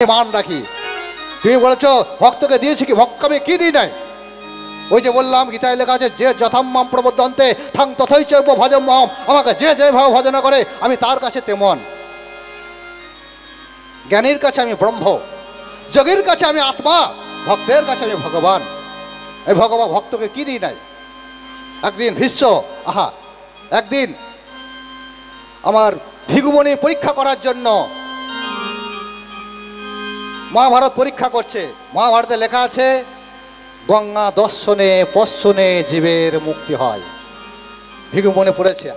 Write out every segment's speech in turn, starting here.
প্রমাণ রাখি। তুমি বলেছ ভক্তকে দিয়েছি কি, ভক্তকে আমি কি দিই নাই? ওই যে বললাম গীতায় লেখা আছে, যে যথাম্মাম প্রবদ্ধন্তে থাং তথৈ চৈব ভজম মহম। আমাকে যে যেভাবে ভজনা করে আমি তার কাছে তেমন। জ্ঞানীর কাছে আমি ব্রহ্ম, যোগীর কাছে আমি আত্মা, ভক্তের কাছে আমি ভগবান। এই ভগবান ভক্তকে কি দিই নাই? একদিন ভীষ্ম, একদিন আমার ভিগুমণি পরীক্ষা করার জন্য মহাভারত পরীক্ষা করছে। মহাভারতে লেখা আছে গঙ্গা দর্শনে পশ্চনে জীবের মুক্তি হয়। ভিগু মনে পড়েছে,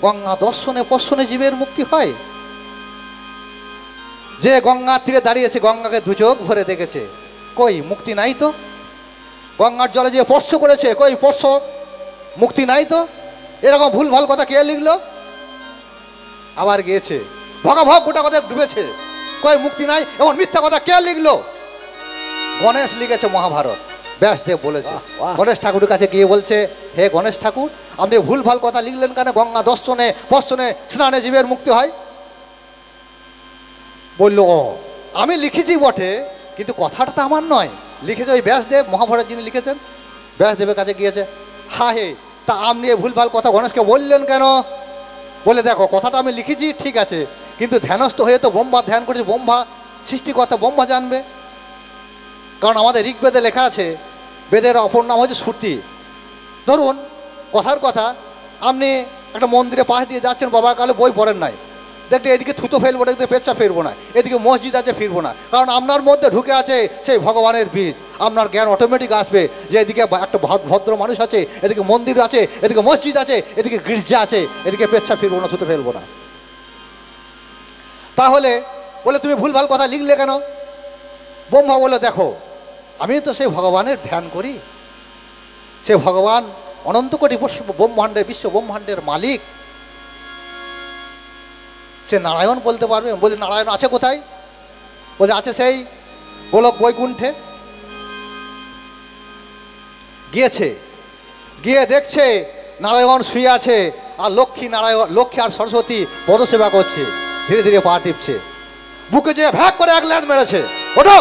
গঙ্গা দর্শনে পশ্চনে জীবের মুক্তি হয়। যে গঙ্গার তীরে দাঁড়িয়েছে, গঙ্গাকে দু চোখ ভরে দেখেছে, কই মুক্তি নাই তো। গঙ্গার জলে যে স্পর্শ করেছে, কই স্পর্শ মুক্তি নাই তো। এরকম ভুল ভাল কথা কে লিখলো? আবার গিয়েছে ভগাভগ গোটা কথা ডুবেছে, কই মুক্তি নাই, এমন মিথ্যা কথা কে লিখলো? গণেশ লিখেছে মহাভারত। ব্যাসদেব বলেছে, গণেশ ঠাকুরের কাছে গিয়ে বলছে, হে গণেশ ঠাকুর, আপনি ভুল ভাল কথা লিখলেন কেন? গঙ্গা দর্শনে পশ্চনে স্নানে জীবের মুক্তি হয়। বলল, আমি লিখেছি বটে, কিন্তু কথাটা তো আমার নয়, লিখেছে ওই ব্যাসদেব, মহাভারত যিনি লিখেছেন। ব্যাসদেবের কাছে গিয়েছে, হে তা আপনি ভুল ভাল কথা গণেশকে বললেন কেন? বলে, দেখো কথাটা আমি লিখেছি ঠিক আছে, কিন্তু ধ্যানস্থ হয়ে তো ব্রহ্মা ধ্যান করেছে, ব্রহ্মা সৃষ্টিকর্তা, ব্রহ্মা জানবে। কারণ আমাদের ঋগ্বেদে লেখা আছে, বেদের অপর নাম হচ্ছে শ্রুতি। ধরুন কথার কথা, আপনি একটা মন্দিরে পাশ দিয়ে যাচ্ছেন, বাবার কালে বই পড়েন নাই, দেখতে এদিকে থুতো ফেলবো না, এদিকে পেচ্ছা ফেলবো না, এদিকে মসজিদ আছে ফিরবো না, কারণ আপনার মধ্যে ঢুকে আছে সেই ভগবানের বীজ। আপনার জ্ঞান অটোমেটিক আসবে যে এদিকে একটা ভদ্র মানুষ আছে, এদিকে মন্দির আছে, এদিকে মসজিদ আছে, এদিকে গির্জা আছে, এদিকে পেচ্ছা ফিরবো না, থুতো ফেলবো না। তাহলে বলে, তুমি ভুল ভাল কথা লিখলে কেন? ব্রহ্মা বলে, দেখো আমি তো সেই ভগবানের ধ্যান করি, সে ভগবান অনন্ত কোটি ব্রহ্মাণ্ডের, বিশ্ব ব্রহ্মাণ্ডের মালিক, সে নারায়ণ বলতে পারবে। বলে, নারায়ণ আছে কোথায়? বলে, আছে সেই গোলক বৈকুণ্ঠে। গিয়েছে, গিয়ে দেখছে নারায়ণ শুয়ে আছে, আর লক্ষ্মী আর সরস্বতী পদসেবা করছে, ধীরে ধীরে পা টিপছে। বুকে যে ভ্যাক করে এক ল্যাদ মেরেছে, ওঠো।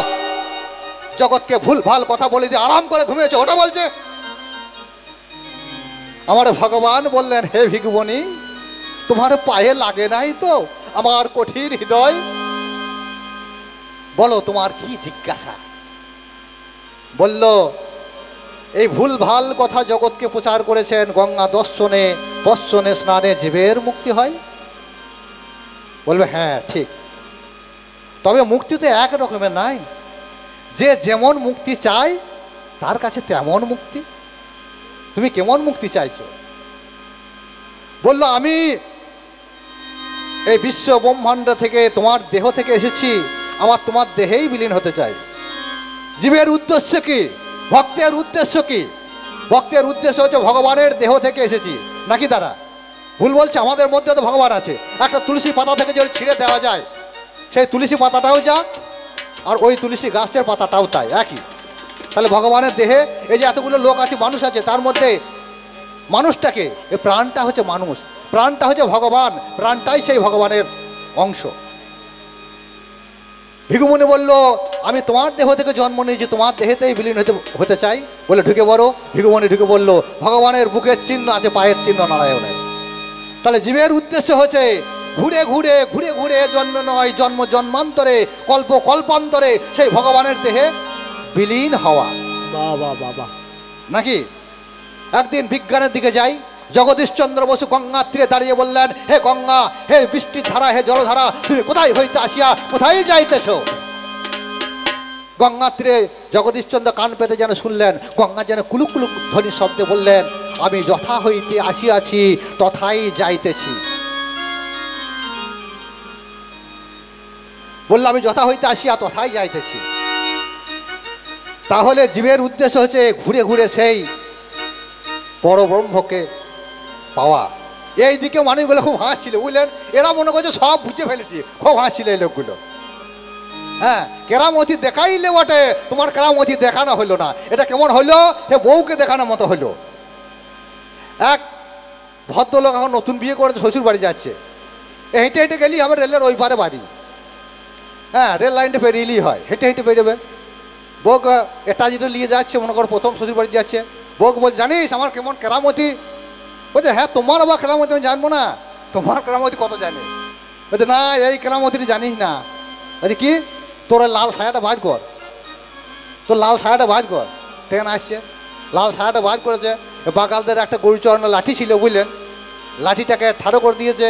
জগৎকে ভুল ভাল কথা বলে দিয়ে আরাম করে ঘুমিয়েছে, ওটা বলছে। আমার ভগবান বললেন, হে ভিগুমণি, তোমার পায়ে লাগে নাই তো আমার কঠিন হৃদয়? বলো তোমার কি জিজ্ঞাসা? বলল, এই ভুল ভাল কথা জগৎকে প্রচার করেছেন, গঙ্গা দর্শনে পশ্চনে স্নানে জীবের মুক্তি হয়। বলবে, হ্যাঁ ঠিক, তবে মুক্তি তো এক রকমের নাই, যে যেমন মুক্তি চায় তার কাছে তেমন মুক্তি। তুমি কেমন মুক্তি চাইছো? বলল, আমি এই বিশ্ব ব্রহ্মাণ্ড থেকে, তোমার দেহ থেকে এসেছি, আবার তোমার দেহেই বিলীন হতে চাই। জীবের উদ্দেশ্য কি? ভক্তের উদ্দেশ্য কি? ভক্তের উদ্দেশ্য হচ্ছে ভগবানের দেহ থেকে এসেছি নাকি? তারা ভুল বলছে। আমাদের মধ্যে তো ভগবান আছে। একটা তুলসী পাতা থেকে যদি ছিঁড়ে দেওয়া যায়, সেই তুলসী পাতাটাও যা, আর ওই তুলসী গাছের পাতাটাও তাই, একই। তাহলে ভগবানের দেহে এই যে এতগুলো লোক আছে, মানুষ আছে, তার মধ্যে মানুষটাকে, এই প্রাণটা হচ্ছে মানুষ, প্রাণটা হচ্ছে ভগবান, প্রাণটাই সেই ভগবানের অংশ। ভিগুমণি বলল, আমি তোমার দেহ থেকে জন্ম নিয়েছি, তোমার দেহেতেই বিলীন হতে চাই। বলে, ঢুকে পড়ো। ভিগুমণি ঢুকে বলল, ভগবানের বুকের চিহ্ন আছে, পায়ের চিহ্ন নারায়ণের। তাহলে জীবের উদ্দেশ্য হচ্ছে ঘুরে ঘুরে ঘুরে ঘুরে, জন্ম নয় জন্ম জন্মান্তরে, কল্প কল্পান্তরে সেই ভগবানের দেহে বিলীন হওয়া। নাকি? একদিন বিজ্ঞানের দিকে যাই, জগদীশচন্দ্র বসু গঙ্গার তীরে দাঁড়িয়ে বললেন, হে গঙ্গা, হে বৃষ্টির ধারা, হে জলধারা, তুমি কোথায় হইতে আসিয়া কোথায় যাইতেছ? গঙ্গার তীরে জগদীশচন্দ্র কান পেতে যেন শুনলেন, গঙ্গা যেন কুলুক কুলুক ধ্বনি শব্দে বললেন, আমি যথা হইতে আসিয়াছি তথাই যাইতেছি। বললাম, আমি যথা হইতে আসিয়া তথাই যাইতেছি। তাহলে জীবের উদ্দেশ্য হচ্ছে ঘুরে ঘুরে সেই পরব্রহ্মকে পাওয়া। এই দিকে মানুষগুলো খুব হাসছিল, বুঝলেন? এরা মনে করছে সব বুঝে ফেলেছি, খুব হাসছিল এই লোকগুলো। হ্যাঁ, কেরামতি দেখাইলে বটে, তোমার কেরামতি দেখানো হইলো না। এটা কেমন হইলো? সে বউকে দেখানোর মতো হইলো। এক ভদ্রলোক এখন নতুন বিয়ে করেছে, শ্বশুর বাড়ি যাচ্ছে, হেঁটে হেঁটে গেলি আমার রেলের ওই পারে বাড়ি। হ্যাঁ রেল লাইনটা পেরিয়েই হয়, হেঁটে হেঁটে পেরোবে। বউ এটা যেটা নিয়ে যাচ্ছে, মনে করো প্রথম শ্বশুর বাড়ি যাচ্ছে, বউকে বল জানিস আমার কেমন কেরামতি? বলছে হ্যাঁ তোমার আবার কেরামতি আমি জানবো না, তোমার কেরামতি কত জানে? বলছে না এই কেরামতিটা জানিস না। বলছে কি? তোর লাল সায়াটা বার কর, তোর লাল সায়াটা বার কর। ট্রেন আসছে, লাল সায়াটা বার করেছে, বাগালদের একটা গরু চড়ানো লাঠি ছিল বুঝলেন, লাঠিটাকে ঠাড়ো করে দিয়েছে,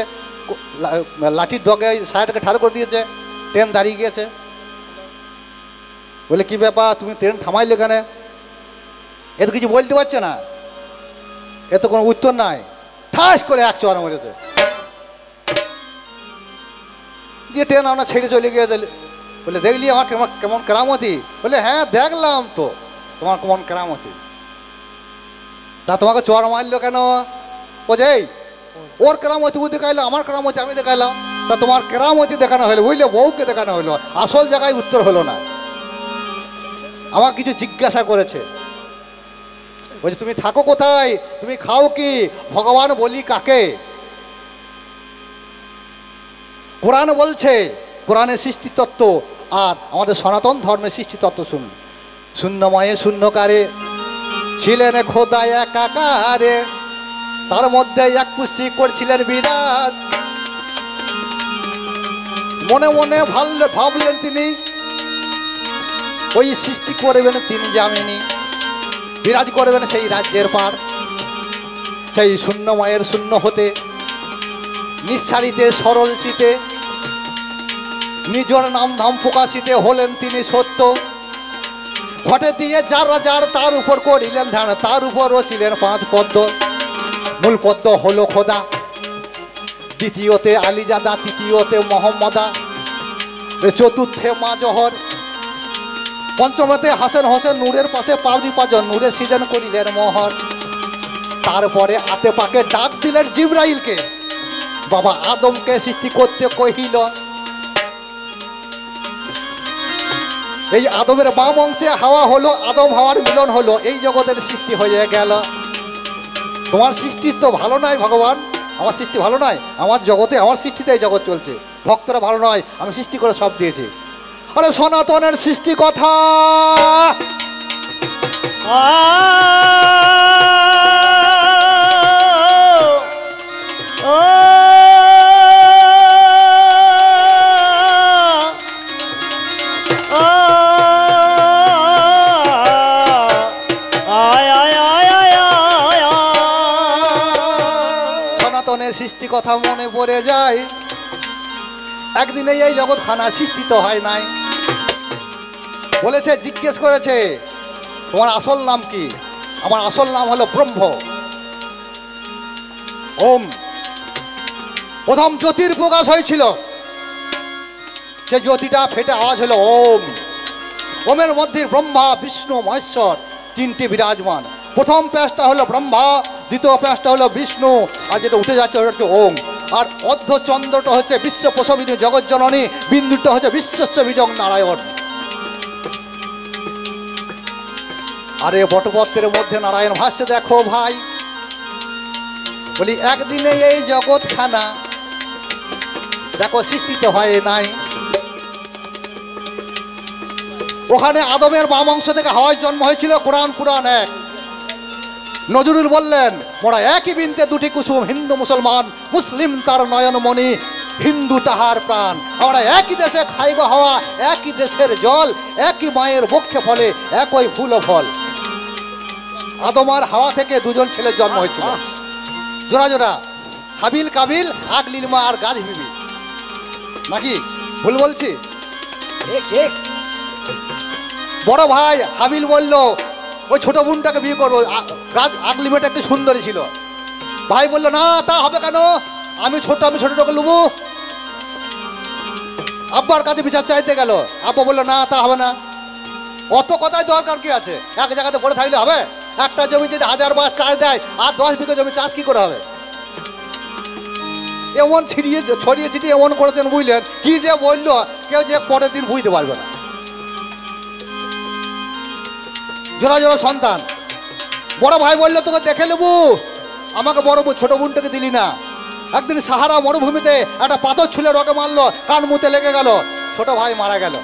লাঠির ডগে সায়াটাকে ঠাড়ো করে দিয়েছে, ট্রেন দাঁড়িয়ে গিয়েছে। বলে কি ব্যাপার তুমি ট্রেন থামাইলে কেন? এ তো কিছু বলতে পারছে না, এ তো কোনো উত্তর নাই, ঠাস করে এক চড় মেরেছে, দিয়ে ট্রেন আমরা ছেড়ে চলে গিয়েছে। বলে দেখলি আমার কেমন কেমন কেরামতি? বলে হ্যাঁ দেখলাম তো তোমার কেমন কেরামতি। তা তোমাকে চড় মারলো কেন? বলছে এই ওর কেরামতি ও দেখাইলো, আমার কেরামতি আমি দেখাইলাম, তা তোমার কেরামতি দেখানো হলো বুঝলে, বউকে দেখানো হলো, আসল জায়গায় উত্তর হলো না। আমার কিছু জিজ্ঞাসা করেছে, বলছে তুমি থাকো কোথায়, তুমি খাও কি, ভগবান বলি কাকে? কোরআন বলছে, কোরআনের সৃষ্টি তত্ত্ব আর আমাদের সনাতন ধর্মের সৃষ্টি তত্ত্ব শুনুন। শূন্যময়ে শূন্যকারে ছিলেন খোদা একাকারে, তার মধ্যে এক কুশি করছিলেন বিরাজ। মনে মনে ভাবলেন তিনি ওই সৃষ্টি করবেন তিনি জামিনী, বিরাজ করবেন সেই রাজ্যের পার। সেই শূন্যময়ের শূন্য হতে নিঃসারিতে সরল চিতে নিজের নাম ধাম প্রকাশিতে হলেন তিনি সত্য। ঘটে দিয়ে যার যার তার উপর করিলেন ধ্যান, তার উপর রচিলেন 5 পদ্ম। মূল পদ্ম হলো খোদা, দ্বিতীয়তে আলিজাদা, তৃতীয়তে মোহাম্মদা, চতুর্থে মা জহর, পঞ্চমতে হাসেন হোসেন, নূরের পাশে পাবনি পাজন, নূরে সৃজন করিলেন মোহর। তারপরে আতে পাকে ডাক দিলেন জিবরাইলকে, বাবা আদমকে সৃষ্টি করতে কহিল। এই আদমের বাম অংশে হাওয়া হলো, আদম হাওয়ার মিলন হলো, এই জগতের সৃষ্টি হয়ে গেল। তোমার সৃষ্টি তো ভালো নয় ভগবান, আমার সৃষ্টি ভালো নয়, আমার জগতে আমার সৃষ্টিতে এই জগৎ চলছে, ভক্তরা ভালো নয়, আমি সৃষ্টি করে সব দিয়েছি। আরে সনাতনের সৃষ্টি কথা সৃষ্টি কথা মনে পড়ে যায়। একদিনে এই জগৎখানা সৃষ্টি তো হয় নাই। বলেছে, জিজ্ঞেস করেছে তোমার আসল নাম কি? আমার আসল নাম হলো ব্রহ্ম। ওম। প্রথম জ্যোতির প্রকাশ হয়েছিল, সে জ্যোতিটা ফেটে আওয়াজ হলো ওম। ওমের মধ্যে ব্রহ্মা বিষ্ণু মহেশ্বর তিনটি বিরাজমান। প্রথম প্যাঁচটা হলো ব্রহ্মা, দ্বিতীয় প্যাঁচটা হলো বিষ্ণু, আর যেটা উঠে যাচ্ছে ওটা হচ্ছে ওম। আর অর্ধচন্দ্রটা হচ্ছে বিশ্ব প্রসবিনী জগজ্জননী, বিন্দুটা হচ্ছে বিশ্বস্য বিজং নারায়ণ। আরে বটপত্রের মধ্যে নারায়ণ ভাসছে দেখো ভাই। বলি একদিনে এই জগৎখানা দেখো সৃষ্টিতে হয় নাই। ওখানে আদমের বাম অংশ থেকে হাওয়ায় জন্ম হয়েছিল। কোরআন পুরাণ এক। নজরুল বললেন, মোরা একই বিনতে দুটি কুসুম, হিন্দু মুসলমান, মুসলিম তার নয়নমণি, হিন্দু তাহার প্রাণ। আমরা একই দেশে খাইব হাওয়া, একই দেশের জল, একই মায়ের বক্ষে ফলে একই ফুল ও ফল। আদম আর হাওয়া থেকে দুজন ছেলের জন্ম হয়েছিল, জোড়া জোড়া, হাবিল কাবিল, আগ লিলমা আর গাছ বিবি। নাকি ভুল বলছি? বড় ভাই হাবিল বলল ওই ছোট বোনটাকে বিয়ে করবো, আগলি মেয়েটা একটু সুন্দরী ছিল। ভাই বললো না তা হবে কেন, আমি ছোটটাকে লুবো। আব্বার কাছে বিচার চাইতে গেল, আব্বা বললো না তা হবে না। অত কথায় দরকার কি আছে, এক জায়গাতে পড়ে থাকলে হবে? একটা জমি যদি 1000 বাস চাষ দেয় আর 10 বিঘা জমি চাষ কি করে হবে? এমন ছড়িয়ে ছিটিয়ে এমন করেছেন বুঝলেন, কি যে বললো কেউ যে পরের দিন বুঝতে পারবে না। জোড়া জোড়া সন্তান। বড় ভাই বললো তোকে দেখে নেবো, আমাকে বড় ছোট বোনটাকে দিলি না। একদিন সাহারা মরুভূমিতে একটা পাথর ছুলে রকে মারলো, কান মুতে লেগে গেল। ছোট ভাই মারা গেল।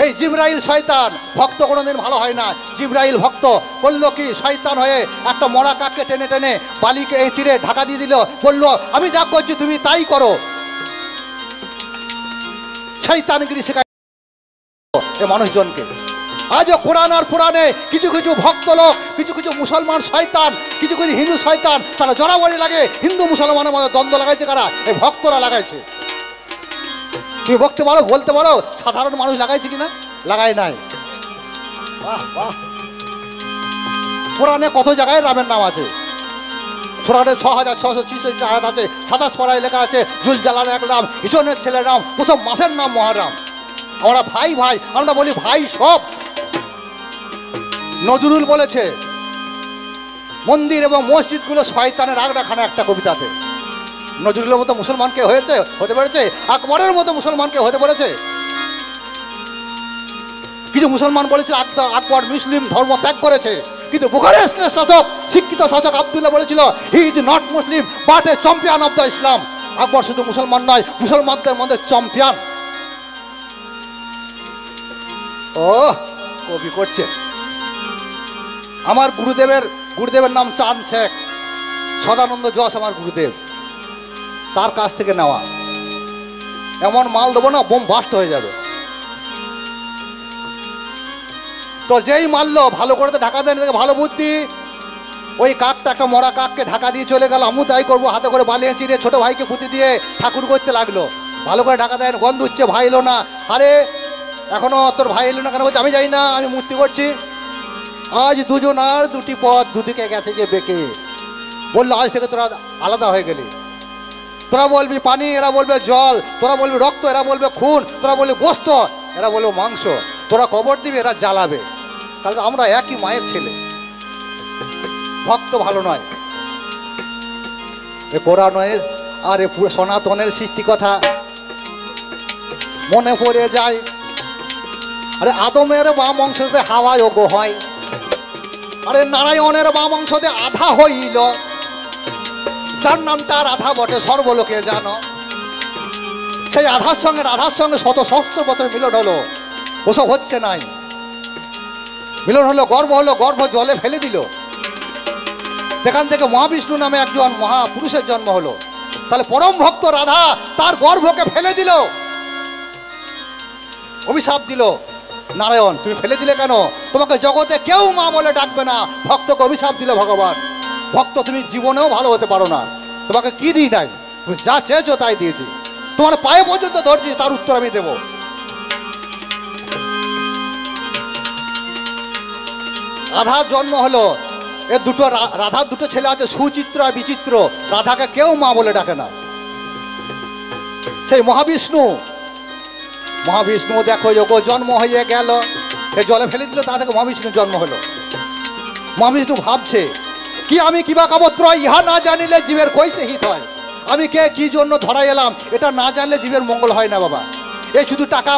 এই জিবরাইল শয়তান, ভক্ত কোনোদিন ভালো হয় না। জিবরাইল ভক্ত করলো কি, শয়তান হয়ে একটা মরা কাককে টেনে টেনে বালিকে চিরে ঢাকা দিয়ে দিল, বললো আমি যা করছি তুমি তাই করো। শয়তানগিরি শেখায় এ মানুষজনকে। আজও কোরআন আর পুরাণে কিছু কিছু ভক্ত লোক, কিছু কিছু মুসলমান শয়তান, কিছু কিছু হিন্দু শয়তান, তারা জড়াবড়ি লাগে। হিন্দু মুসলমানের মধ্যে দ্বন্দ্ব লাগাইছে কারা? এই ভক্তরা লাগাইছে। তুমি বলতে পারো, বলতে পারো সাধারণ মানুষ লাগাইছে কিনা? লাগাই নাই। কোরআনে কত জায়গায় রামের নাম আছে। কোরআনে 6666 আয়াত আছে। 27 পাড়ায় লেখা আছে জুল জালালের এক নাম, ঈশনের ছেলের নাম, ওসব মাসের নাম মহারাম। আমরা ভাই ভাই, আমরা বলি ভাই সব। নজরুল বলেছে মন্দির এবং মসজিদগুলো শয়তানের আগ্রাখানা, একটা কবিতাতে। নজরুলের মতো মুসলমানকে হয়েছে, হতে পেরেছে? আকবরের মতো মুসলমানকে হতে পেরেছে? কিছু মুসলমান বলেছে আকবর মুসলিম ধর্ম ত্যাগ করেছে, কিন্তু বুখারেস্টের শাসক, শিক্ষিত শাসক আব্দুল্লাহ বলেছিল he is not Muslim but a champion of the Islam. Akbar শুধু মুসলমান নয়, মুসলমানদের মধ্যে চ্যাম্পিয়ন। ও কবি করছে। আমার গুরুদেবের নাম চাঁদ শেখ, সদানন্দ যশ আমার গুরুদেব, তার কাছ থেকে নেওয়া। এমন মাল দেবো না বোম বাস্ট হয়ে যাবে। তো যেই মারলো ভালো করে তো ঢাকা দেয়, ভালো বুদ্ধি। ওই কাকটা একটা মরা কাককে ঢাকা দিয়ে চলে গেল। আমু তাই করবো, হাতে করে বালিয়ে চিরে ছোট ভাইকে পুঁতি দিয়ে ঠাকুর করতে লাগলো। ভালো করে ঢাকা দেয়, গন্ধ উঠছে, ভাই এলো না। আরে এখনো তোর ভাই এলো না কেন? বলছে আমি যাই না, আমি মূর্তি করছি। আজ দুজন আর দুটি পথ, দুদিকে গেছে যে বেঁকে। বললো আজ থেকে তোরা আলাদা হয়ে গেলি। তোরা বলবি পানি, এরা বলবে জল। তোরা বলবি রক্ত, এরা বলবে খুন। তোরা বলবি গোস্ত, এরা বলবে মাংস। তোরা কবর দিবি, এরা জ্বালাবে। তাহলে আমরা একই মায়ের ছেলে। ভক্ত ভালো নয়। এ কোরআন নয় আর এ সনাতনের সৃষ্টি কথা মনে পড়ে যায়। আরে আদমের বাম অংশতে হাওয়া যোগ হয়, আরে নারায়ণের বাম অংশতে আধা হইল। যার নামটা রাধা বটে সর্বলোকে জানো। সেই রাধার সঙ্গে শত সহস্র বছর মিলন হলো। ওসব হচ্ছে নাই। মিলন হলো, গর্ভ জলে ফেলে দিল। সেখান থেকে মহাবিষ্ণু নামে একজন মহাপুরুষের জন্ম হলো। তাহলে পরম ভক্ত রাধা তার গর্ভকে ফেলে দিল, অভিশাপ দিল। নারায়ণ তুমি ফেলে দিলে কেন? তোমাকে জগতে কেউ মা বলে ডাকবে না। ভক্তকে অভিশাপ দিল ভগবান। ভক্ত তুমি জীবনেও ভালো হতে পারো না। তোমাকে কি দিই নাই? তুমি যা চেয়েছো তাই দিয়েছি। তোমার পায়ে পর্যন্ত ধরছি, তার উত্তর আমি দেব। রাধার জন্ম হলো। এর দুটো রাধার দুটো ছেলে আছে, সুচিত্র আর বিচিত্র। রাধাকে কেউ মা বলে ডাকে না। সেই মহাবিষ্ণু দেখো যোগ জন্ম হয়ে গেল। এ জলে ফেলে দিল, তা থেকে মহাবিষ্ণু জন্ম হলো। মহাবিষ্ণু ভাবছে কি আমি কিবা কাবত্র, ইহা না জানিলে জীবের কইসে হিত হয়। আমি কে, কি জন্য ধরা এলাম, এটা না জানলে জীবের মঙ্গল হয় না বাবা। এই শুধু টাকা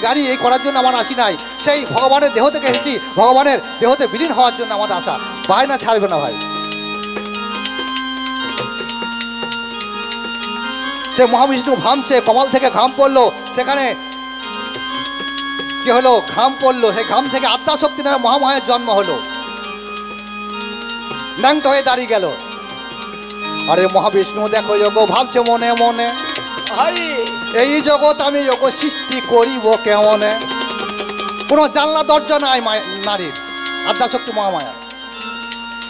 গাড়ি এই করার জন্য আমার আসি নাই। সেই ভগবানের দেহ থেকে এসেছি, ভগবানের দেহতে বিলীন হওয়ার জন্য আমাদের আশা। বায়না ছাড়বে না ভাই। সে মহাবিষ্ণু ঘামছে, কপাল থেকে ঘাম পড়লো। সেখানে কি হলো? ঘাম পড়লো। সেই ঘাম থেকে আদ্যাশক্তি নামে মহামায়ের জন্ম হলো। ন্যাংট হয়ে দাঁড়িয়ে গেল। আরে মহাবিষ্ণু দেখো যোগ ভাবছে মনে মনে, এই জগৎ আমি যোগ সৃষ্টি করিব কেমনে। কোনো জানলা দরজা নাই নারীর, আদ্যাশক্তি মহামায়া।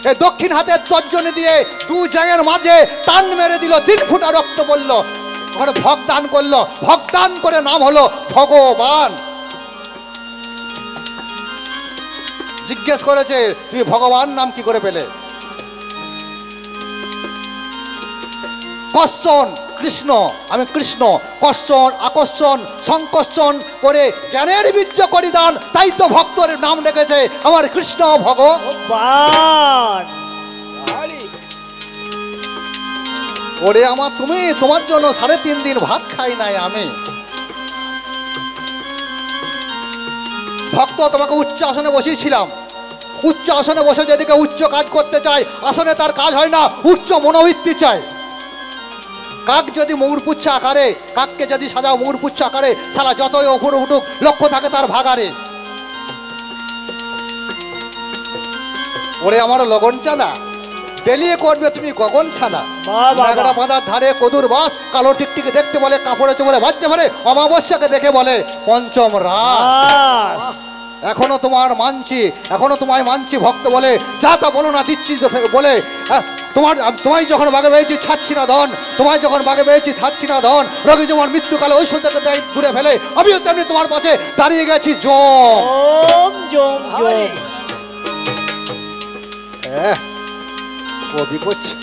এই দক্ষিণ হাতের তর্জনী দিয়ে দু জায়গার মাঝে টান মেরে দিল। 3 ফুটা রক্ত বলল। ওখানে ভগদান করলো। ভগদান করে নাম হলো ভগবান। জিজ্ঞেস করেছে তুমি ভগবান নাম কি করে পেলে? কর্ষণ কৃষ্ণ, আমি কৃষ্ণ। কর্ষণ আকর্ষণ সংকর্ষণ করে জ্ঞানের বীর্য করি দান, তাই তো ভক্তের নাম রেখেছে আমার কৃষ্ণ ভগবান। ওরে আমার তুমি, তোমার জন্য 3.5 দিন ভাত খাই নাই আমি। ভক্ত তোমাকে উচ্চ আসনে বসিয়েছিলাম। উচ্চ আসনে বসে যেদিকে উচ্চ কাজ করতে চায়, আসনে তার কাজ হয় না, উচ্চ মনোবৃত্তি চায়। কাক যদি ময়ূরপুচ্ছ আকারে, কাককে যদি সাজাও ময়ূরপুচ্ছ আকারে, শালা যতই ওপরে উঠুক লক্ষ্য থাকে তার ভাগারে। ওরে আমার লগন চাঁদা, দেলিয়ে করবে তুমি গগন ছানা। নাগরা বাঁধার ধারে কদুর বাস, কালো টিকটিকে দেখতে বলে, কাপড়ে চোপড়ে বাচ্চা ভরে, অমাবস্যাকে দেখে বলে পঞ্চম রাস। এখনো তোমার মানছি, এখনো তোমায় মানছি ভক্ত বলে, যা তা বলো না দিচ্ছি বলে। তোমায় যখন বাগে পেয়েছি ছাড়ছি না ধন, তোমায় যখন বাগে পেয়েছি ছাড়ছি না ধন। রোগী যেমন মৃত্যুকালে ঐশ্বর্যকে দেয় দূরে ফেলে, আমিও তেমনি তোমার পাশে দাঁড়িয়ে গেছি জম। কবি করছে,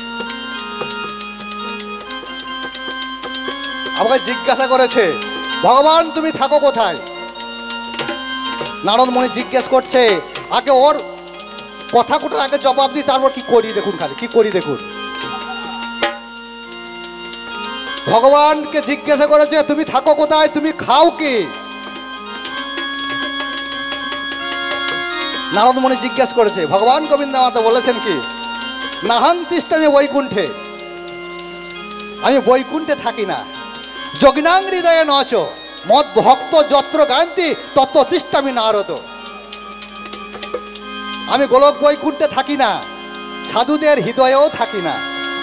আমাকে জিজ্ঞাসা করেছে ভগবান তুমি থাকো কোথায়। নারদ মুনি জিজ্ঞেস করছে, আগে ওর কথা কোটার আগে জবাব দিই, তারপর কি করি দেখুন, খালি কি করি দেখুন। ভগবানকে জিজ্ঞাসা করেছে তুমি থাকো কোথায়, তুমি খাও কি। নারদ মুনি জিজ্ঞাসা করেছে, ভগবান গোবিন্দ মাতা বলেছেন কি, নাহান্তিষ্টামি বৈকুণ্ঠে, আমি বৈকুণ্ঠে থাকি না। যোগিনাং হৃদয়ে নচ মদ ভক্ত যত্র গায়ন্তি তত্ত্ব তিষ্টামি নারদ। আমি গোলক বৈকুণ্ঠে থাকি না, সাধুদের হৃদয়েও থাকি না।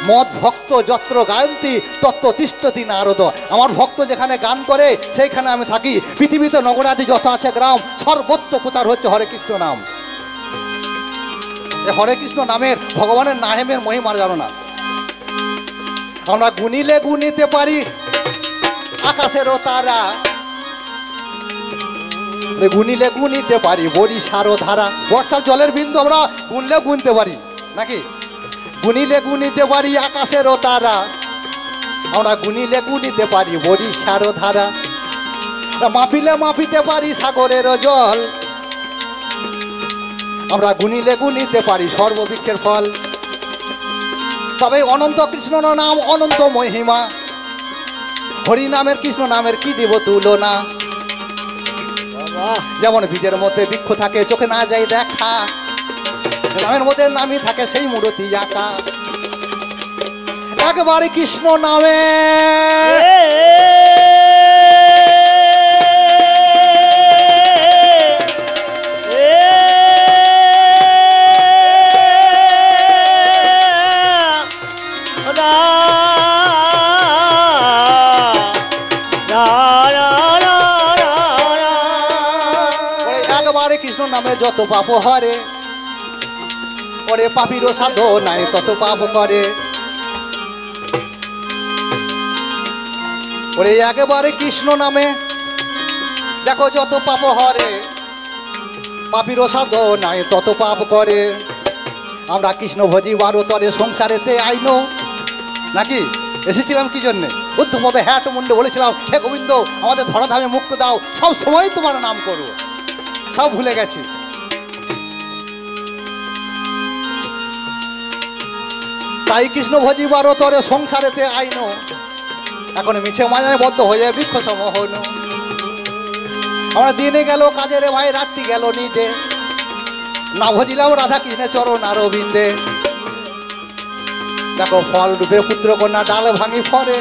মদ ভক্ত যত্র গায়ন্তি তত্ত্ব তিষ্ঠতি নারদ। আমার ভক্ত যেখানে গান করে সেইখানে আমি থাকি। পৃথিবীতে নগরাদি যত আছে গ্রাম, সর্বত্র প্রচার হচ্ছে হরে কৃষ্ণ নাম। হরে কৃষ্ণ নামের ভগবানের নামের মহিমা জানো না। আমরা গুনিলে গুনিতে পারি আকাশেরও তারা, গুনিলে গুনিতে পারি বরিশারও ধারা। বর্ষার জলের বিন্দু আমরা গুনলে গুনতে পারি নাকি। গুনিলে গুনিতে পারি আকাশেরও তারা, আমরা গুনিলে গুনিতে পারি বরিশারও ধারা। মাপিলে মাপিতে পারি সাগরেরও জল, আমরা গুনিলে গুনিতে পারি সর্ববৃক্ষের ফল। তবে অনন্ত কৃষ্ণ নাম অনন্ত মহিমা, হরি নামের কৃষ্ণ নামের কি দিব তুলনা। যেমন বীজের মধ্যে বৃক্ষ থাকে চোখে না যাই দেখা, নামের মধ্যে নামই থাকে সেই মূর্তি আঁকা। একবারে কৃষ্ণ নামে কৃষ্ণ নামে যত পাপ হরে, ওরে পাপিরও সাধ নাই তত পাপ করে। ওরে একেবারে কৃষ্ণ নামে দেখো যত পাপ হরে, পাপিরও সাধ নাই তত পাপ করে। আমরা কৃষ্ণ ভজি বারো তরে সংসারেতে আইনো নাকি। এসেছিলাম কি জন্যে, উদ্ধমত হ্যাট মুন্ডে বলেছিলাম হে গোবিন্দ আমাদের ধরাধামে মুক্ত দাও, সব সময় তোমার নাম করবো, সব ভুলে গেছি। তাই কৃষ্ণ ভজি বারো তরে সংসারেতে আইনো, এখন মিছে মাজায় বদ্ধ হয়ে বৃক্ষ সম হইল। আমরা দিনে গেল কাজে রে ভাই, রাত্রি গেল নিদে, না ভজিলাম রাধা কৃষ্ণের চরণ আরবিন্দে। দেখো ফল রূপে পুত্র কন্যা ডাল ভাঙি ফরে,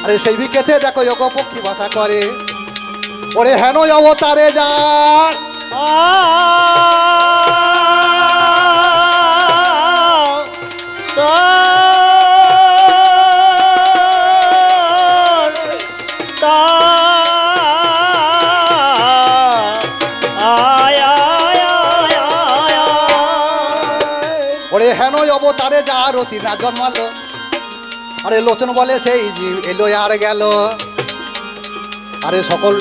আরে সেই বিকেতে দেখো যোগ পক্ষী ভাষা করে। ওরে হেন অবতারে যা ওরে হেন অবতারে যা রতি না জন্মালো, আরে লোচন বলে সেই জীব এলো আর গেল। আরে সকল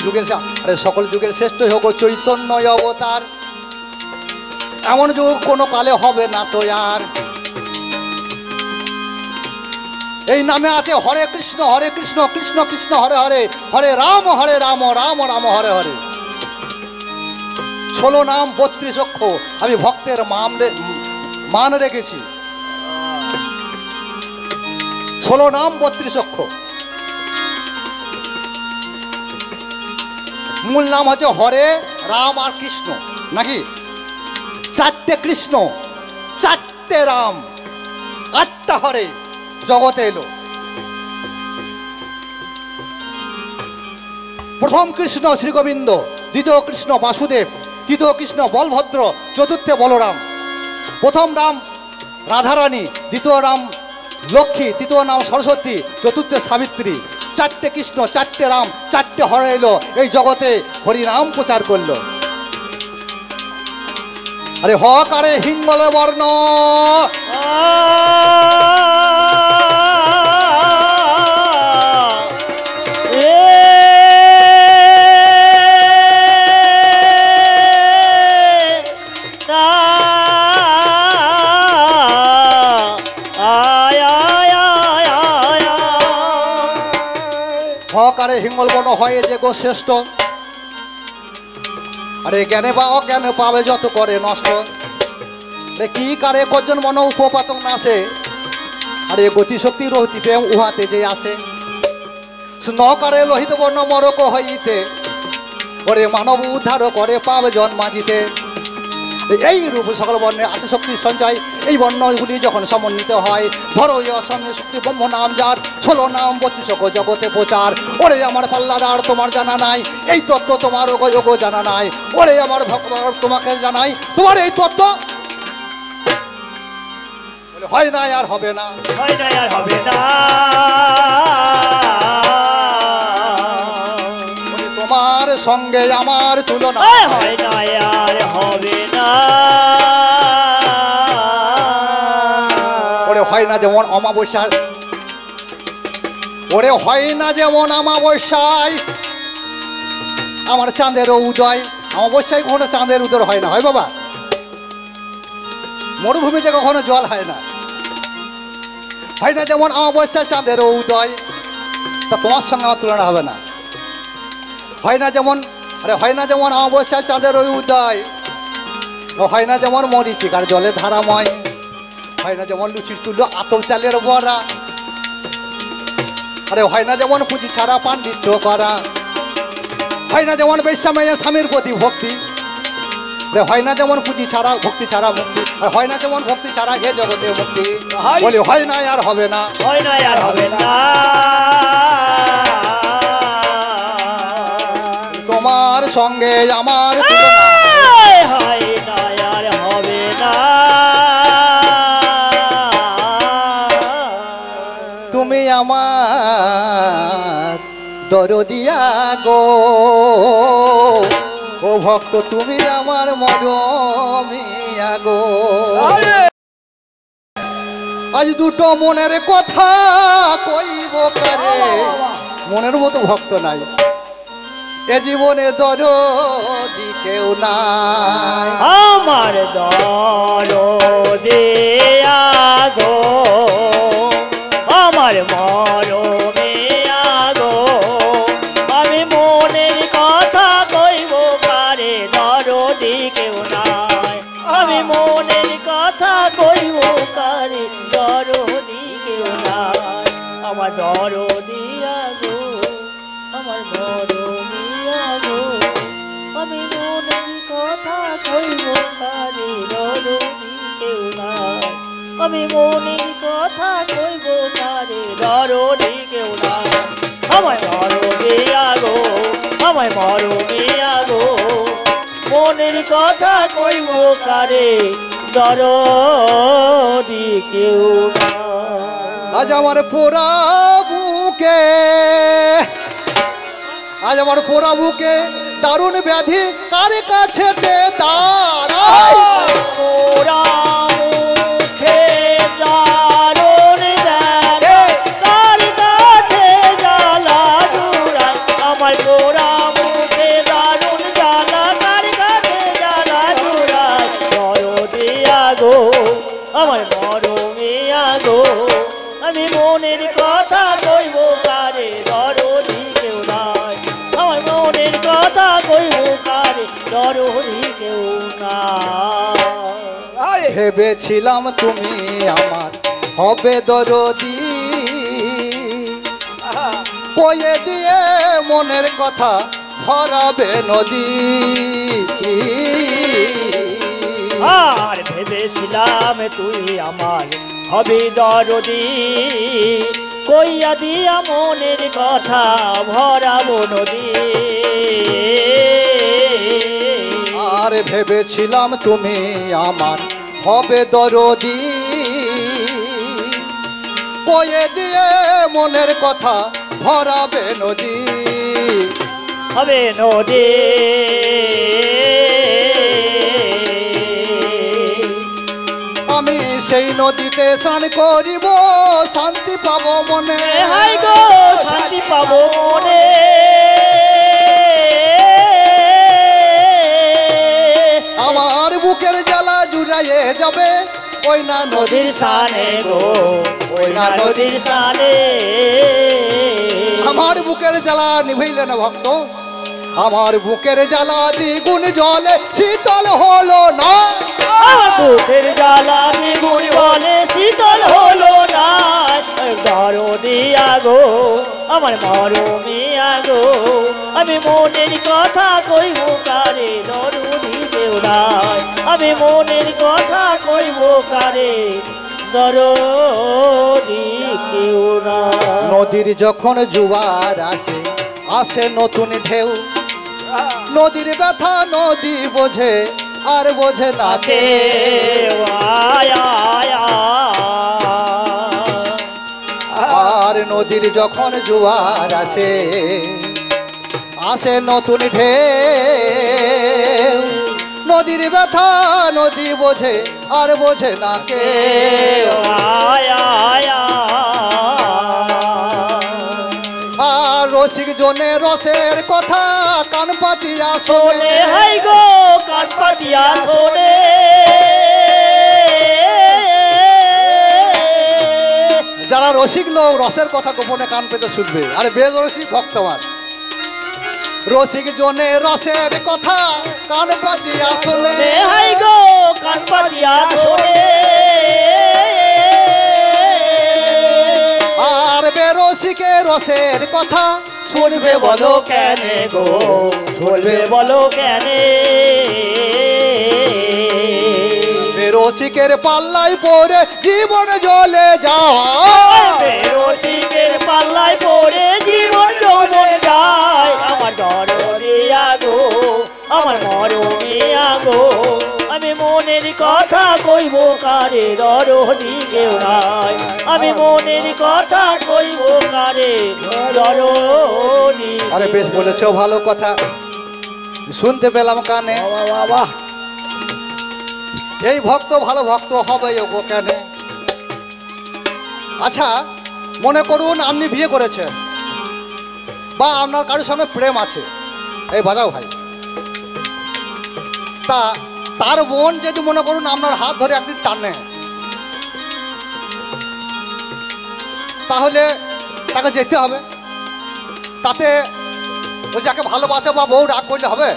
যুগের শ্রেষ্ঠ হোক চৈতন্য অবতার, এমন যুগ কোনো কালে হবে না তো আর। এই নামে আছে হরে কৃষ্ণ কৃষ্ণ কৃষ্ণ হরে হরে, হরে রাম রাম রাম হরে হরে। 16 নাম 32 অক্ষর আমি ভক্তের মান রেখেছি। 16 নাম 32 অক্ষর। মূল নাম হচ্ছে হরে রাম আর কৃষ্ণ নাকি। 4টে কৃষ্ণ 4টে রাম 8টা হরে জগতে এলো। প্রথম কৃষ্ণ শ্রী গোবিন্দ, দ্বিতীয় কৃষ্ণ বাসুদেব, তৃতীয় কৃষ্ণ বলভদ্র, চতুর্থে বলরাম। প্রথম রাম রাধারানী, দ্বিতীয় রাম লক্ষ্মী, তৃতীয় নাম সরস্বতী, চতুর্থে সাবিত্রী। চারটে কৃষ্ণ, চারটে রাম, চারটে হরে এলো এই জগতে, হরিনাম প্রচার করলো। আরে হকারে হিঙ্গল বর্ণ, হকারে হিঙ্গল বর্ণ হয় যে গো শ্রেষ্ঠ। আরে জ্ঞানে বা অজ্ঞানে পাবে যত করে নষ্ট। রে কি কারে কজন মন উপপাতক নাশে, আরে গতিশক্তি রহতি প্রেম উহাতে যে আসে। নকারে লোহিত বর্ণ মরক হইতে, ওরে মানব উদ্ধার করে পাবে জন্মাজিতে। এই রূপ সকল বর্ণে আছে শক্তির সঞ্চয়। এই বর্ণগুলি যখন সমন্বিত হয়, ধরো শক্তি ব্রহ্ম নাম যার, 16 নাম 32 জগতে প্রচার। ওরে আমার পাল্লাদার তোমার জানা নাই, এই তত্ত্ব তোমার যোগ জানা নাই। ওরে আমার ভক্ত তোমাকে জানাই তোমার এই তত্ত্ব, হয় না আর হবে না, হয় না আর হবে না। তোমার সঙ্গে আমার তুলনা, হয় না আর হবে না। ওরে হয় না যেমন অমাবস্যায়, ওরে হয় না যেমন অমাবস্যায় আমার চাঁদের উদয়। অমাবস্যায় কখনো চাঁদের উদয় হয় না, হয় বাবা? মরুভূমিতে কখনো জল হয় না। হয় না যেমন অমাবস্যায় চাঁদের উদয়, তা তোমার সঙ্গে আমার তুলনা হবে না। হয় না যেমন, আরে হয় না যেমন অমাবস্যায় চাঁদের উদয়, হয় না যেমন মরিচিকার জলে ধারাময়, হয় না যেমন লুচির তুল্য আতপ চালের বড়া, আরে হয় না যেমন পুঁজি ছাড়া পাণ্ডিত্য করা, হয় না যেমন বেশ্যামাইয়া স্বামীর প্রতি ভক্তি, হয় না যেমন পুঁজি ছাড়া ভক্তি ছাড়া মুক্তি, আর হয় না যেমন ভক্তি ছাড়া এ জগতে মুক্তি। বলি হয় না আর হবে না, হয় না আর হবে না। তোমার সঙ্গে আমার তুলনা, হয় না আর হবে না। তুমি আমার দরদিয়া গো, ও ভক্ত তুমি আমার মরমিয়া গো। আজ দুটো মনের কথা কইব কারে, মনের মতো ভক্ত নাই এ জীবনে, দরদি কেউ নাই। আমার দরদিয়া গো, আমার মরমিয়া গো, আমি মনের কথা কইব কারে, দরদি কেউ নাই। আমি মনের কথা কইব কারে, দরদি কেউ নাই। আমার দরদিয়া গো, আমার মরমিয়া গো, আমি মনের কথা কইব কারে, দরদি কেউ নাই। আমি মনের কথা কইব কারে, দরদি কেউ নাই। আমায় মরমিয়া গো, আমায় মরমিয়া গো, মনের কথা কইব কারে, দরদি কেউ নাই। আজ আমার পোড়া বুকে, আজ আমার পোড়া বুকে দারুণ ব্যাধি কার কাছে দাঁড়াই। পোড়া মুখে দারুণ ব্যাধি কার কাছে জ্বালা জুড়াই। আমার পোড়া মুখে দারুণ জ্বালা কার কাছে জ্বালা জুড়াই। দরদিয়া গো, আমার মরমিয়া গো, আমি মনের কথা কইব কারে, দরদি কেউ নাই। আমার মনের কথা কইব কারে, দরদি কেউ নাই। ভেবেছিলাম তুমি আমার হবে দরদি, কয়ে দিয়ে মনের কথা ভরাবে নদী। আর ভেবেছিলাম তুই আমার হবে দরদি, কইয়া দিয়া মনের কথা ভরাবো নদী। আর ভেবেছিলাম তুমি আমার হবে দরদি, কয়ে দিয়ে মনের কথা ভরাবে নদী। হবে নদী। আমি সেই নদীতে স্নান করিব, শান্তি পাবো মনে। হাই গো শান্তি পাবো মনে। আমার বুকের জ্বালা জুড়াইয়ে যাবে ওই না নদীর সানে গো, ওই না নদীর সানে। আমার বুকের জ্বালা নিভাইলে না ভক্ত, আমার বুকের জ্বালা দ্বিগুণ জলে শীতল হলো না। আমার বুকের জ্বালা দ্বিগুণ বলে শীতল হলো না। দরদিয়া গো আমার মরমিয়া গো, আমি মনের কথা কইব কারে দরদি কেউ নাই। আমি মনের কথা কইব কারে দরদি কেউ নাই। নদীর যখন জোয়ার আসে, আসে নতুন ঢেউ, নদীর ব্যথা নদী বোঝে আর বোঝে না কে। আর নদীর যখন জোয়ার আসে, আসে নতুন ঢেউ, নদীর ব্যথা নদী বোঝে আর বোঝে না কে। আর রসিক জনে রসের কথা কান পাতিয়া শোনে। হাই গো কান পাতিয়া শোনে। যারা রসিক লোক রসের কথা গোপনে কান পেতে শুনবে। আরে বেশ রসিক ভক্তমান, রসিক জনে রসের কথা কান পাতিয়া শোনে। হাই গো কান পাতিয়া শোনে। আর বেরসিকে রসের কথা শুনবে বলো কেনে গো, বলবে বলো কেনে। বেরসিকের পাল্লায় পড়ে জীবন জ্বলে যায়। রসিকের পাল্লায় পড়ে জীবন জমে যায়। আমার দরদিয়া গো আমার মরমিয়া গো, আমি মনের কথা কইব কারে দরদি কেউ নাই। আমি মনের কথা কইব কারে দরদি। আরে বেশ বলেছো, ভালো কথা শুনতে পেলাম কানে। বাবা এই ভক্ত ভালো ভক্ত হবে গো কেন? আচ্ছা মনে করুন আপনি বিয়ে করেছেন বা আপনার কারোর সঙ্গে প্রেম আছে, এই বাজাও ভাই, তা তার বোন যদি মনে করুন আপনার হাত ধরে একদিন টানে, তাহলে তাকে যেতে হবে। তাতে ও যাকে ভালোবাসে বা বউ রাগ করলে হবে?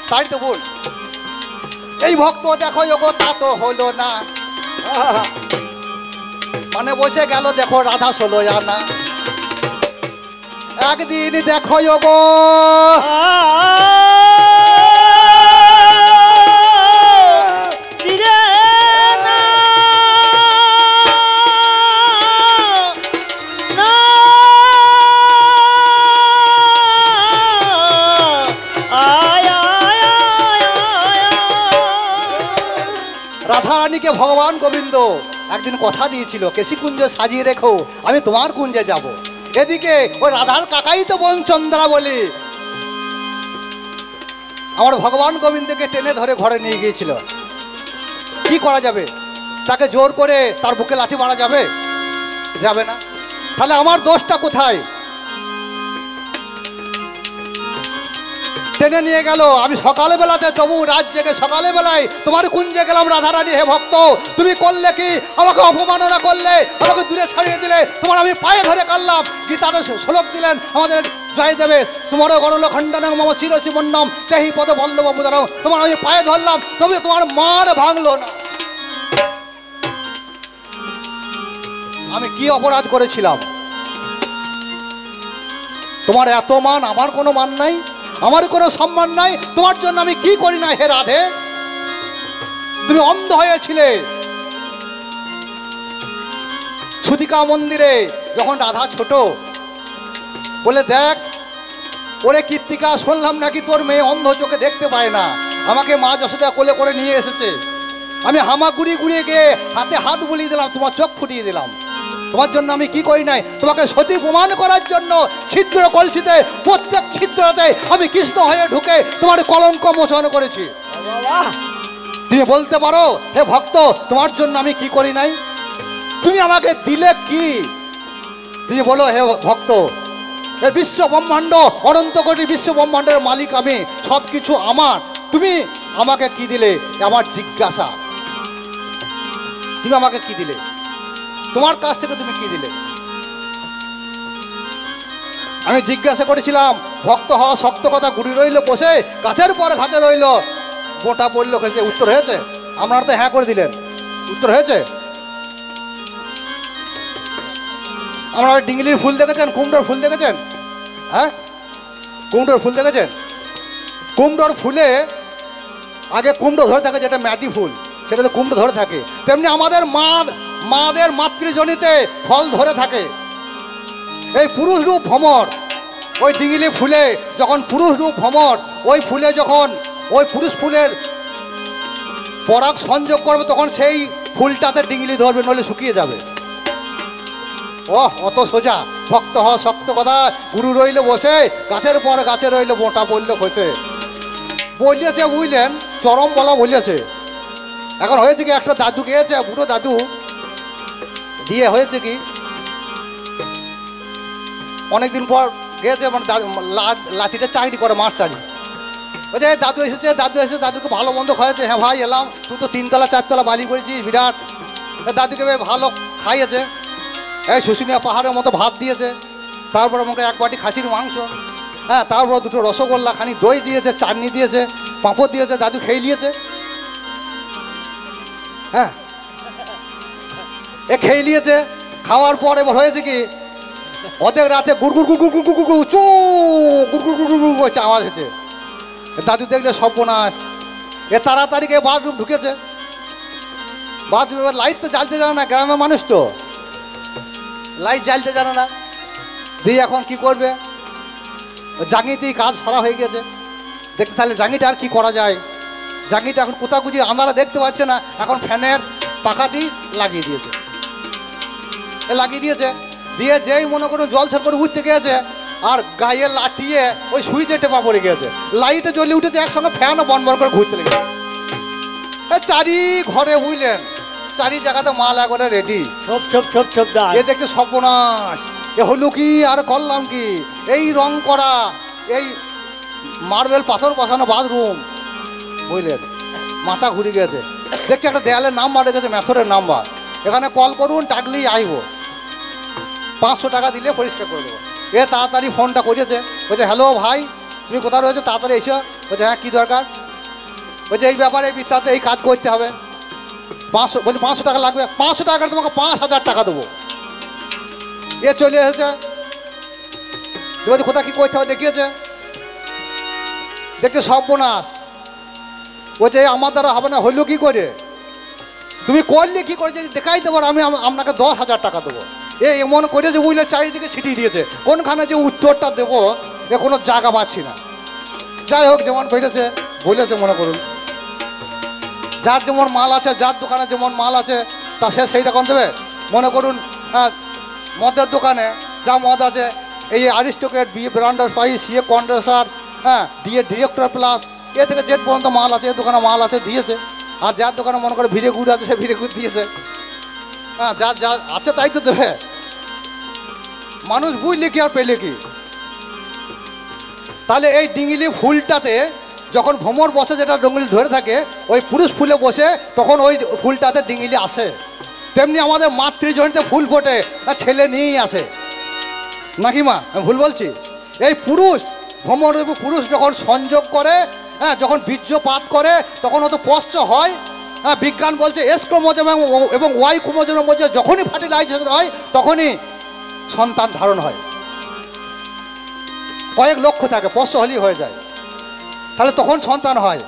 তাই তো বোন। এই ভক্ত দেখো গো তা তো হলো না, মানে বসে গেল দেখো রাধা ষোলো আনা। একদিন দেখো গো রাধারানীকে ভগবান গোবিন্দ একদিন কথা দিয়েছিল, কেশি কুঞ্জ সাজিয়ে রেখো আমি তোমার কুঞ্জে যাব। এদিকে ওই রাধার কাকাই তো বনচন্দ্রা বলি আমার ভগবান গোবিন্দকে টেনে ধরে ঘরে নিয়ে গিয়েছিল। কি করা যাবে? তাকে জোর করে তার বুকে লাথি মারা যাবে? যাবে না। তাহলে আমার দোষটা কোথায়? টেনে নিয়ে গেল, আমি সকালে বেলাতে তবু রাত জেগে সকালে বেলায় তোমার কুঞ্জে গেলাম। রাধারানী হে ভক্ত তুমি করলে কি? আমাকে অপমাননা করলে, আমাকে দূরে ছাড়িয়ে দিলে, তোমার আমি পায়ে ধরে কাটলাম। গীতাতে শ্লোক দিলেন আমাদের জয় দেবে, স্মর গরল খণ্ডনং মম শিরসি মন্ডম তেহি পদ বল্লভ মুদারম। তোমার আমি পায়ে ধরলাম, তবে তোমার মান ভাঙলো না। আমি কি অপরাধ করেছিলাম? তোমার এত মান, আমার কোনো মান নাই, আমার কোনো সম্মান নাই। তোমার জন্য আমি কি করি না হে রাধে? তুমি অন্ধ হয়েছিলে, সুতিকা মন্দিরে যখন রাধা ছোট, বলে দেখ ওরে কীর্তিকা, শুনলাম নাকি তোর মেয়ে অন্ধ, চোখে দেখতে পায় না, আমাকে মা যশোদা কোলে করে নিয়ে এসেছে, আমি হামাগুড়ি গুড়িয়ে গিয়ে হাতে হাত বুলিয়ে দিলাম, তোমার চোখ ফুটিয়ে দিলাম। তোমার জন্য আমি কি করি নাই, তোমাকে সতী প্রমাণ করার জন্য ছিদ্র কলসিতে প্রত্যেক ছিদ্রতে আমি কৃষ্ণ হয়ে ঢুকে তোমার কলঙ্ক মোচন করেছি। বাবা তুমি বলতে পারো হে ভক্ত, তোমার জন্য আমি কি করি নাই? তুমি আমাকে দিলে কি? তুমি বলো হে ভক্ত, এ বিশ্ব ব্রহ্মাণ্ড, অনন্ত কোটি বিশ্ব ব্রহ্মাণ্ডের মালিক আমি, সব কিছু আমার, তুমি আমাকে কি দিলে? আমার জিজ্ঞাসা, তুমি আমাকে কি দিলে? তোমার কাছ থেকে তুমি কি দিলে? আমি জিজ্ঞাসা করেছিলাম, ভক্ত হওয়া শক্ত কথা, গুড়ি রইল বসে, গাছের পর ঘাটে রইল, গোটা পড়ল খেয়েছে। উত্তর হয়েছে? আপনারা তো হ্যাঁ করে দিলেন, উত্তর হয়েছে? আপনারা ডিঙ্গলির ফুল দেখেছেন? কুমড়োর ফুল দেখেছেন? হ্যাঁ, কুমড়োর ফুল দেখেছেন? কুমড়োর ফুলে আগে কুমড়ো ধরে থাকে, যেটা ম্যাদি ফুল, সেটাতে কুমড়ো ধরে থাকে, তেমনি আমাদের মাদের মাতৃজনিতে ফল ধরে থাকে। এই পুরুষ রূপ ভ্রমর, ওই ডিঙ্গিলি ফুলে যখন পুরুষ রূপ ভ্রমর, ওই ফুলে যখন ওই পুরুষ ফুলের পরাগ সংযোগ করবে, তখন সেই ফুলটাতে ডিঙ্গিলি ধরবে, নইলে শুকিয়ে যাবে। অত সোজা। ভক্ত হওয়া শক্ত কথা, গুরু রইল বসে, গাছের পর গাছে রইল, মোটা পড়ল খসে। বলিয়েছে বুঝলেন, চরম বলা বলিয়েছে। এখন হয়েছে কি, একটা দাদু গিয়েছে, বুড়ো দাদু দিয়ে হয়েছে কি, অনেকদিন পর গিয়েছে, মানে লাঠিটা চাকরি করে মাস্টারি। বলছে দাদু এসেছে, দাদু এসেছে, দাদুকে ভালো মন্দ খাওয়াছে। হ্যাঁ ভাই এলাম, তুই তো 3 তলা 4 তলা বালি করেছিস বিরাট। দাদুকে ভালো খাইয়েছে, এই শুশুনিয়া পাহাড়ের মতো ভাত দিয়েছে, তারপর আমাকে 1 বাটি খাসির মাংস, হ্যাঁ, তারপর 2টো রসগোল্লা, খানি দই দিয়েছে, চাটনি দিয়েছে, পাঁপড় দিয়েছে, দাদু খেয়ে নিয়েছে। হ্যাঁ, এ খেয়ে নিয়েছে। খাওয়ার পর এবার হয়েছে কি, অর্ধেক রাতে গুড়গুড় গুড়গুড় গুড়গুড় গুড়গুড় চু গুড়গুড় গুড়গুড় গুড় করছে, আওয়াজ হয়েছে। দাদু দেখলে সর্বনাশ, এ তাড়াতাড়ি গিয়ে বাথরুম ঢুকেছে। বাথরুম, এবার লাইট তো জ্বালতে জানে না, গ্রামের মানুষ তো লাইট জ্বালতে জানে না, দিয়ে এখন কি করবে, জাঙ্গিতেই কাজ সারা হয়ে গেছে। দেখতে তাহলে জাঙ্গিটা আর কি করা যায়, জাঙ্গিটা এখন কোথাকুচি আন্ধারা দেখতে পাচ্ছে না, এখন ফ্যানের পাখা দিয়ে লাগিয়ে দিয়েছে। লাগিয়ে দিয়েছে, দিয়ে যেই মনে করুন জল ছাড় করে উঠতে গিয়েছে, আর গায়ে লাটিয়ে ওই সুইচে টেপা পড়ে গিয়েছে, লাইটে জ্বলে উঠেছে, একসঙ্গে ফ্যানও বনবন করে ঘুরতে লেগেছে। চারি ঘরে বুঝলেন, চারি জায়গাতে মাল একবারে রেডি, ছোপ ছোপ ছোপ ছোপ দা। এ দেখতে সর্বনাশ, এ হলো কি আর করলাম কি, এই রং করা, এই মার্বেল পাথর বসানো বাথরুম, বুঝলেন, মাথা ঘুরে গেছে। দেখছি একটা দেয়ালের নাম্বার রেখেছে, মেথরের নাম্বার, এখানে কল করুন, টাকলেই আইব, 500 টাকা দিলে পরিষ্কার করে দেবো। এ তাড়াতাড়ি ফোনটা করেছে, বলছে হ্যালো ভাই, তুমি কোথায় রয়েছো, তাড়াতাড়ি এসো। বলছে হ্যাঁ কী দরকার? বলছে এই ব্যাপারে, এই বিস্তারিত এই কাজ করতে হবে, 500, বলছে 500 টাকা লাগবে। 500 টাকা তোমাকে 5000 টাকা দেবো। এ চলে এসেছে, বলছে কোথায় কী করতে হবে দেখিয়েছে, দেখতে সর্বনাশ। বলছে আমার দ্বারা হবে না, হইলো কি করে, তুমি করলে কি করে, যদি দেখাই দেবো আমি আপনাকে 10,000 টাকা দেবো। এমন করেছে বুঝলে, চারিদিকে ছিটিয়ে দিয়েছে, কোনখানে যে উত্তরটা দেবো এ কোনো জায়গা পাচ্ছি না। যাই হোক, যেমন বেড়েছে বলেছে, মনে করুন যার যেমন মাল আছে, যার দোকানে যেমন মাল আছে তা সে সেই রকম দেবে। মনে করুন মদের দোকানে যা মদ আছে, এই আরিস্টোকেট, বিএ ব্রান্ডার প্রাইস, সিএ কন্ডেন্সার, হ্যাঁ, ডিএ ডিরেক্টর প্লাস, এ থেকে জেড পর্যন্ত মাল আছে, এর দোকানে মাল আছে দিয়েছে। আর যার দোকানে মনে করে ভিড়ে গুড় আছে, সে ভিড়ে গুড় দিয়েছে। হ্যাঁ, যার যা আছে তাই তো দেবে। মানুষ বুঝলে কি আর পেলে কি? তাহলে এই ডিঙ্গিলি ফুলটাতে যখন ভ্রমর বসে, যেটা ডিঙ্গিলি ধরে থাকে, ওই পুরুষ ফুলে বসে, তখন ওই ফুলটাতে ডিঙ্গিলি আসে। তেমনি আমাদের মাতৃজনিতে ফুল ফোটে, ছেলে নিয়েই আসে, নাকি মা? আমি ভুল বলছি? এই পুরুষ ভ্রমর পুরুষ যখন সংযোগ করে, হ্যাঁ, যখন বীর্যপাত করে, তখন হয়তো পশ্চ হয়। হ্যাঁ, বিজ্ঞান বলছে এস ক্রোমোজোম এবং ওয়াই ক্রোমোজোমের মধ্যে যখনই ফার্টিলাইজেশন হয়, তখনই সন্তান ধারণ হয়। কয়েক লক্ষ থাকে, পশ্চ হলেই হয়ে যায়, তাহলে তখন সন্তান হয়।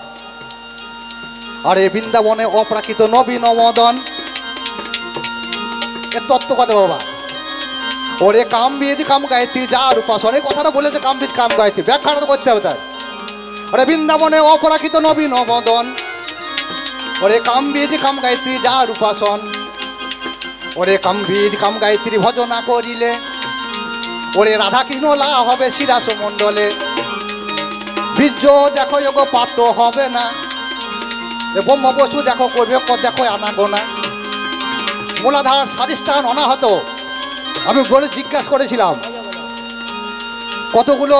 আর এ বৃন্দাবনে অপ্রাকৃত নবীন মদন, এর তত্ত্ব কথা বাবা। ওরে কাম বিয়েদি কাম গায়ত্রী যার উপাসন, এই কথাটা বলেছে কাম বিদ কাম গায়ত্রী, ব্যাখ্যাটা তো করতে হবে তার। ওরে বৃন্দাবনে অপরাখিত নবীন মদন, ওরে কাম বিয়েদি কাম গায়ত্রী যার উপাসন, ওরে কাম বীজ কাম গায়ত্রী ভজনা করিলে, ওরে রাধাকৃষ্ণ লাভ হবে শিরাস মণ্ডলে। বীর্য দেখো যোগ পাত্র হবে না, ব্রহ্ম বস্তু দেখো করবে দেখো আনাগোনা। মূলাধার স্বাধিষ্ঠান অনাহত। আমি বলে জিজ্ঞাসা করেছিলাম কতগুলো